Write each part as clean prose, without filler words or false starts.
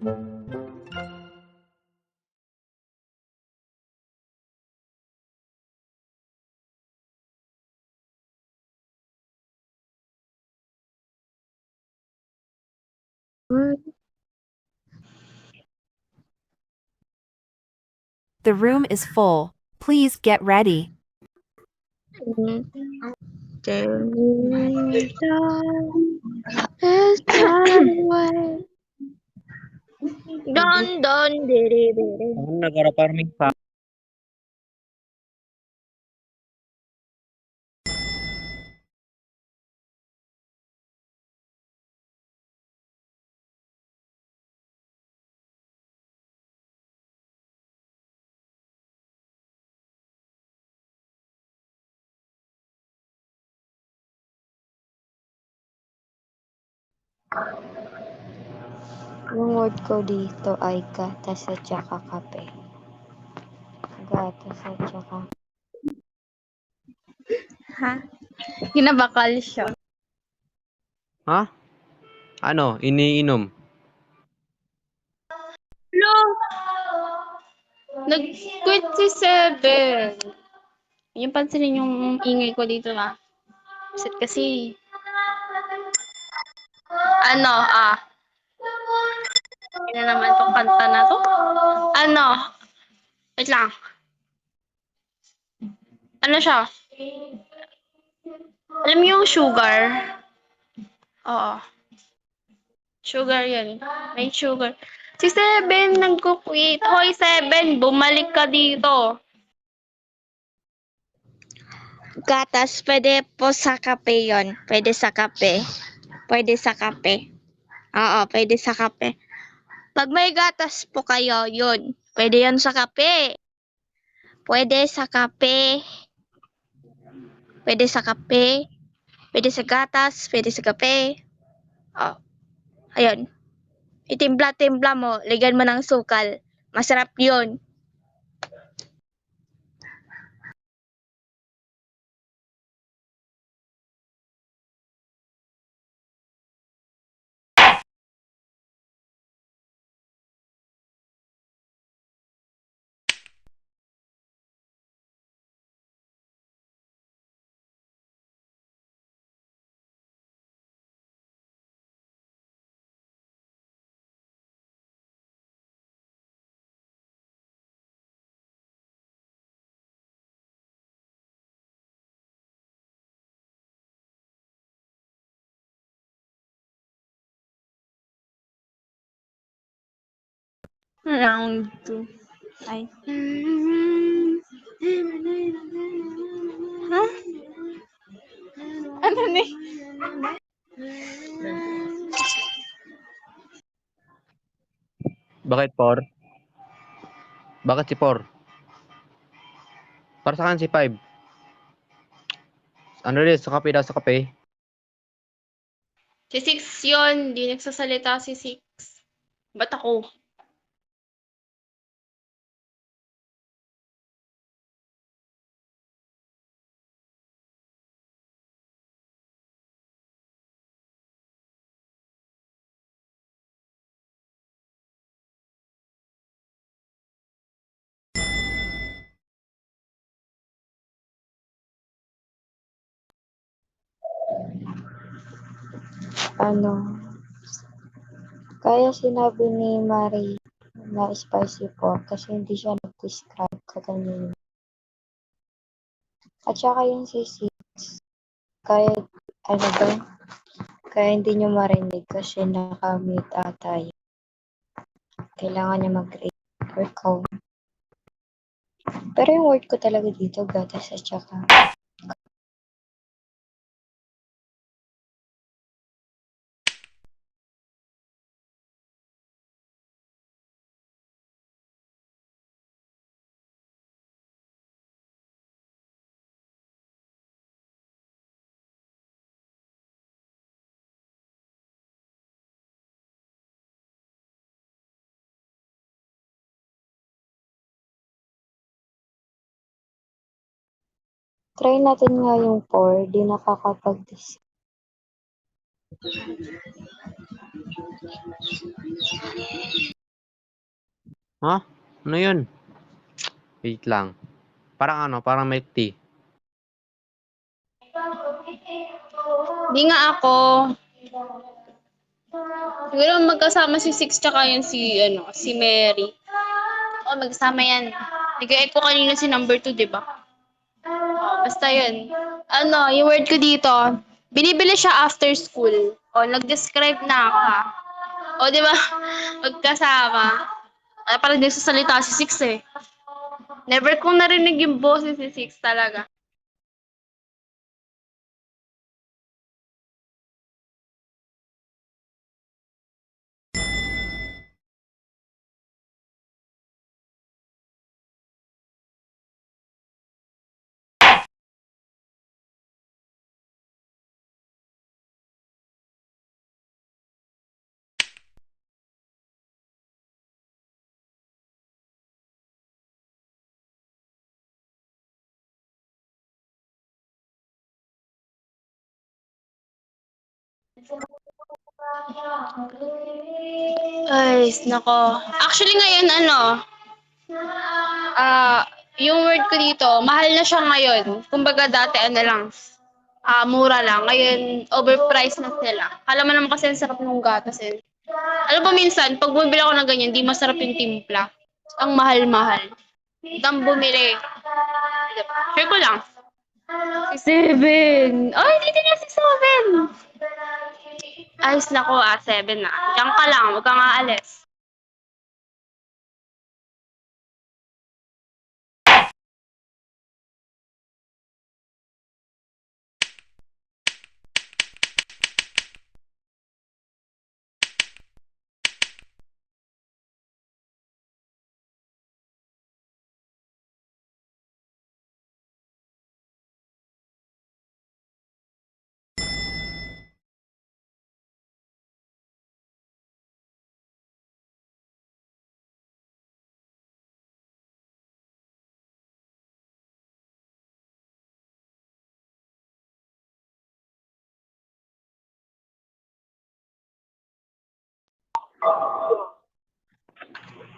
The room is full. Please get ready. Don don dere dere. Negara farming pa. Yung word ko dito ay gatas at saka kape. Gatas at saka... Ha? Kinabakal siya. Ha? Ano? Iniinom? Hello! Nag-quit si Seven. Yung pansinin yung ingay ko dito na. Set kasi. Ano, Ano naman tong kanta na to? Ano? Wait lang. Ano siya? Alam mo yung sugar? Oo. Sugar yan. May sugar. Si Seven nagko-quit. Hoy, Seven, bumalik ka dito. Gatas, pwede po sa kape yon. Pwede sa kape. Pwede sa kape. Oo, pwede sa kape. Pag may gatas po kayo, yun. Pwede yan sa kape. Pwede sa kape. Pwede sa kape. Pwede sa gatas. Pwede sa kape. Oh, ayun. Itimpla-timpla mo. Lagyan mo ng sukal. Masarap yun. Round 2. Ay. Ha? Ano ni? Bakit por? Bakit si por? Para saan si 5? Ano rin? Sa kape daw sa kape? Si Six yun. Di nagsasalita si Six. Ba't ako? Ano, kaya sinabi ni Marie na spicy pork kasi hindi siya nag-describe kaganyan. At saka yung sisig, kaya ano ba, kaya hindi nyo marinig kasi naka-mute ata yun. Kailangan niya mag-rate or count. Pero yung word ko talaga dito, gatas at saka try natin nga yung pour, di nakakapag-decide. Ha? Ano yun? Wait lang. Parang milk tea. Di nga ako. Siguro magkasama si Six tsaka yan si Mary. Oo, magkasama yan. Nag-e-echo kanina si number 2, di ba? Oo, basta yun. Yung word ko dito, binibili siya after school. O, nag-describe na ako ha. O, di ba? Magkasama. Parang nagsasalita si Six eh. Never kong narinig yung boses si Six talaga. Ay, nako. Actually ngayon yung word ko dito, mahal na siya ngayon. Kumbaga dati lang, mura lang. Ngayon, overpriced na sila. Alam mo naman kasi ang sarap ng gatas eh. Alam mo minsan, pag bumibili ako ng ganyan, di masarap yung timpla. Ang mahal-mahal. Dam bumili. Share ko lang. Si Seven. Ay, dito niya si Seven. Ayos na ko, Seven na. Diyan ka lang, huwag kang aalis.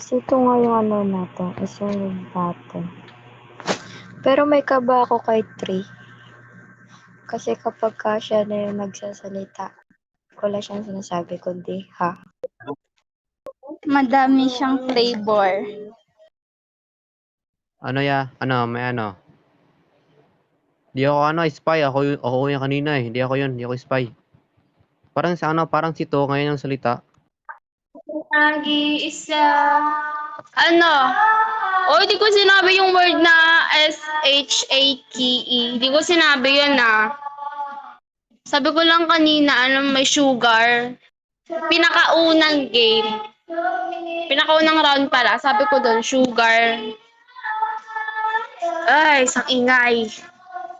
Kasi ito nga yung natin, is yung button. Pero may kaba ako kay 3. Kasi kapag siya na yung nagsasalita, wala siyang sinasabi kundi ha. Madami siyang flavor. May Di ako spy. Ako yung kanina eh. Hindi ako spy. Parang si To ngayon ang salita. Nag-iisa. Di ko sinabi yung word na S-H-A-K-E. Di ko sinabi yun Sabi ko lang kanina, may sugar. Pinakaunang game. Pinakaunang round pala. Sabi ko doon, sugar. Ay, isang ingay.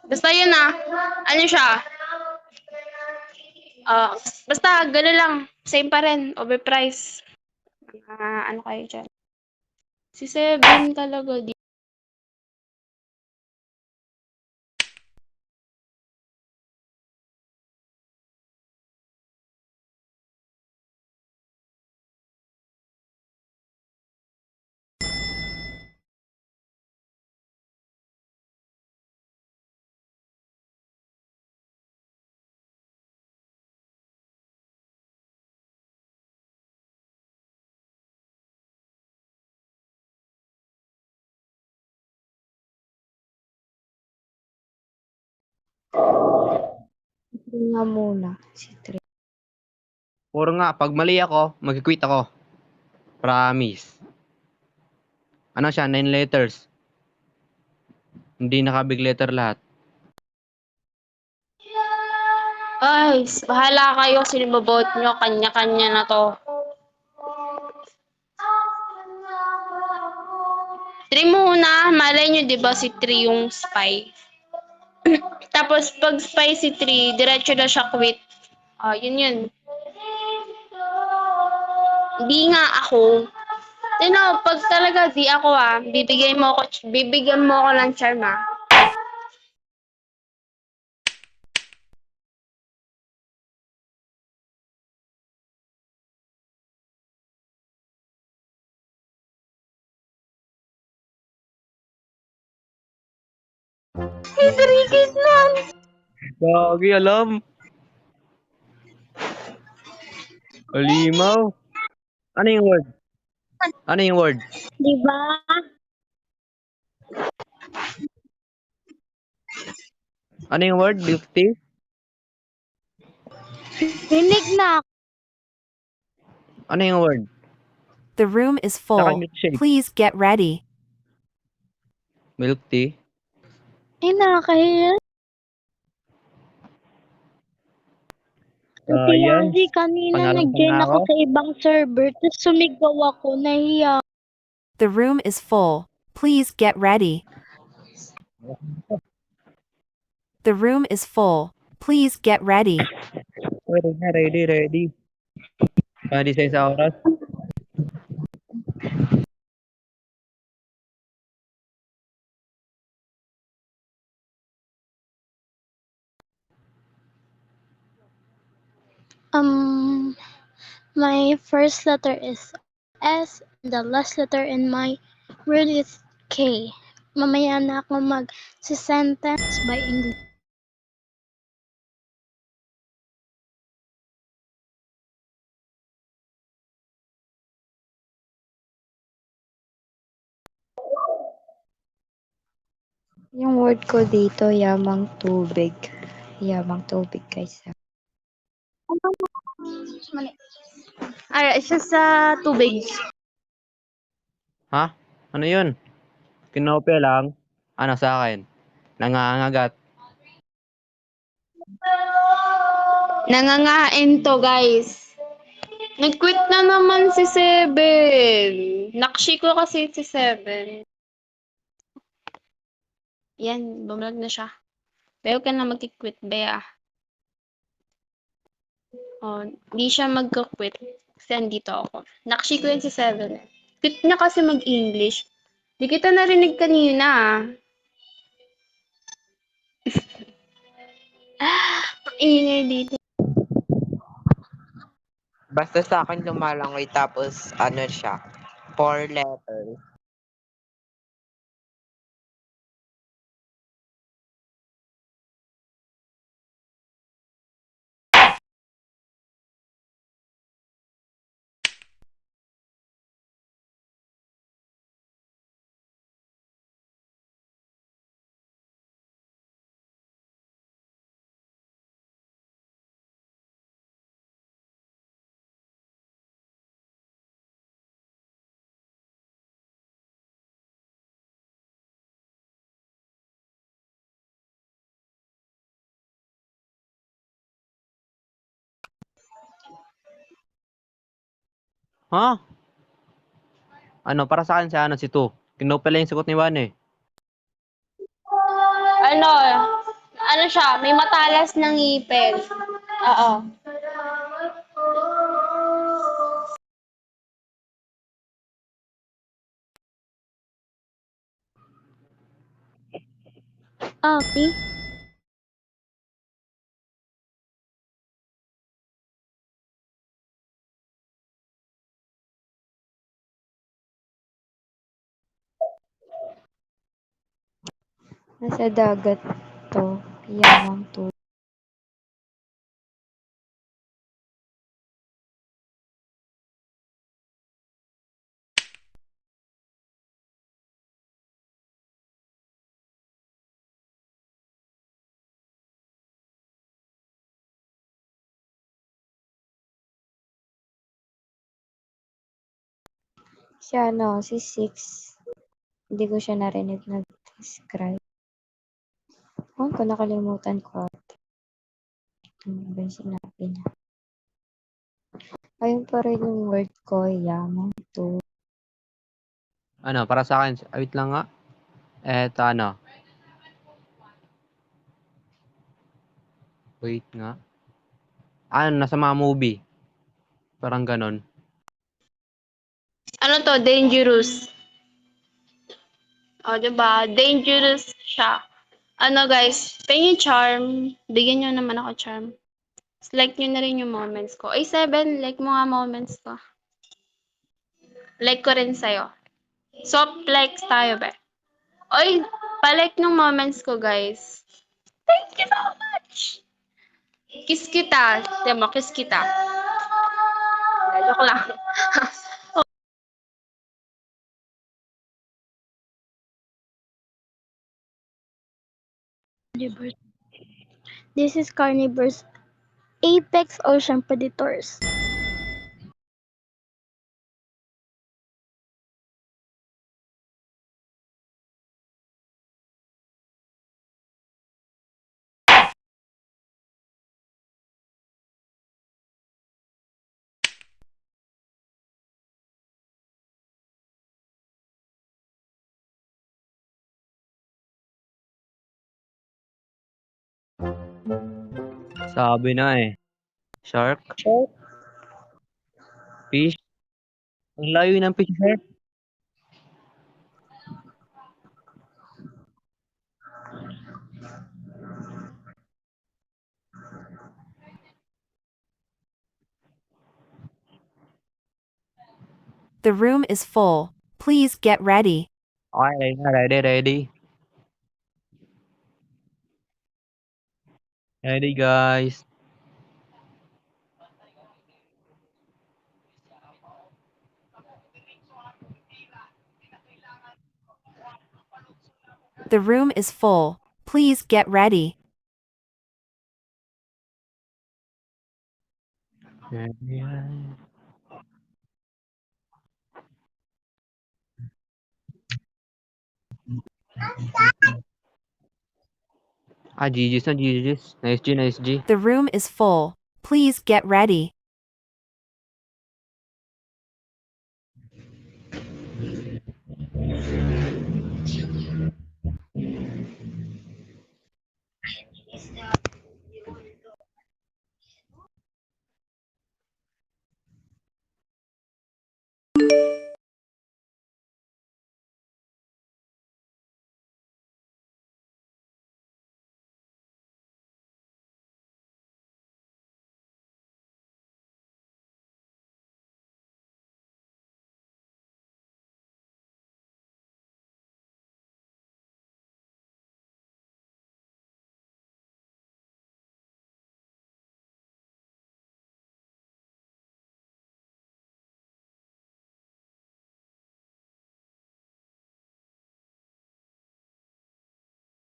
Basta yun Ano siya? Basta gano'n lang. Same pa rin. Overpriced. Ano kayo dyan? Si Seven talaga. Yun nga muna, si 3. Puro nga, pag mali ako, mag-quit ako. Promise. Ano siya, 9 letters. Hindi naka-big letter lahat. Ay, bahala kayo. Sino boboto nyo? Kanya-kanya na to. 3 muna. Malay nyo, di ba si 3 yung spy? Tapos, pag spy si 3, diretso na siya quit. Yun. Di nga ako. Pag talaga di ako bibigyan mo ako ng charm Enriquez nun! Gagi, alam. Alimaw. Ano yung word? Ano yung word? Di ba? Ano yung word? Guilty? Rinig na. Ano yung word? The room is Saka full. milkshake. Please get ready. Milk tea? Ay, nakakahiya. Ate Ayan. Yazi, kanina Panalo nag-join na ako ako. sa ibang server, tapos sumigaw ako, nahiya. The room is full. Please get ready. The room is full. Please get ready. Ready na, ready, ready. Ready sa isang oras. My first letter is S, and the last letter in my word is K. Mamaya na ako mag-sentence by English. Yung word ko dito, yamang tubig. Yamang tubig, guys. Ay, siya sa tubig. Ha? Ano yun? Kinopya lang. Ano sa akin? Nangangagat. Nangangain to, guys. Nag-quit na naman si Seven. Nakshi ko kasi si Seven. Yan, bumalik na siya. Beo ka na mag-quit, Bea. Oh, di siya mag-quit. Kasi andito ako. Nakshi ko yan si Seven. Quit niya kasi mag-English. Di kita narinig kanina. Ang ingay dito. Basta sa akin lumalangoy tapos ano siya, 4 letters. Ha? Ano, para sa akin si ano, si Tu. Kinopya lang yung sagot ni Juan eh. Ano, ano siya, may matalas ng ngipin. Oo. Okay. Nasa dagat to, yamang tubig. Si ano, si Six. Hindi ko siya narinig nag-describe. Oh, ko nakalimutan ko. Ano ba yung sinabi niya? Ayun pa rin yung word ko, yamang tubig. Ano, para sa akin, wait lang nga. Eto ano. Wait nga. Ano, nasa mga movie. Parang ganon. Ano to, dangerous. O, diba? Dangerous siya. Ano guys, pengin charm. Bigyan nyo naman ako charm. Like nyo na rin yung moments ko. Ay, Seven, like mo nga moments ko. Like ko rin sa'yo. Soft likes tayo, be. Oy, Palike nung moments ko, guys. Thank you so much! Kiss kita. Demo, kiss kita. Joke lang. This is Carnivore's apex ocean predators. Sabi na eh. Shark, fish. Ang layo ng fish, shark. The room is full. Please get ready. Okay, ready. Ready, guys. The room is full. Please get ready. Ready. GG's na GG's. Nice G. The room is full. Please get ready.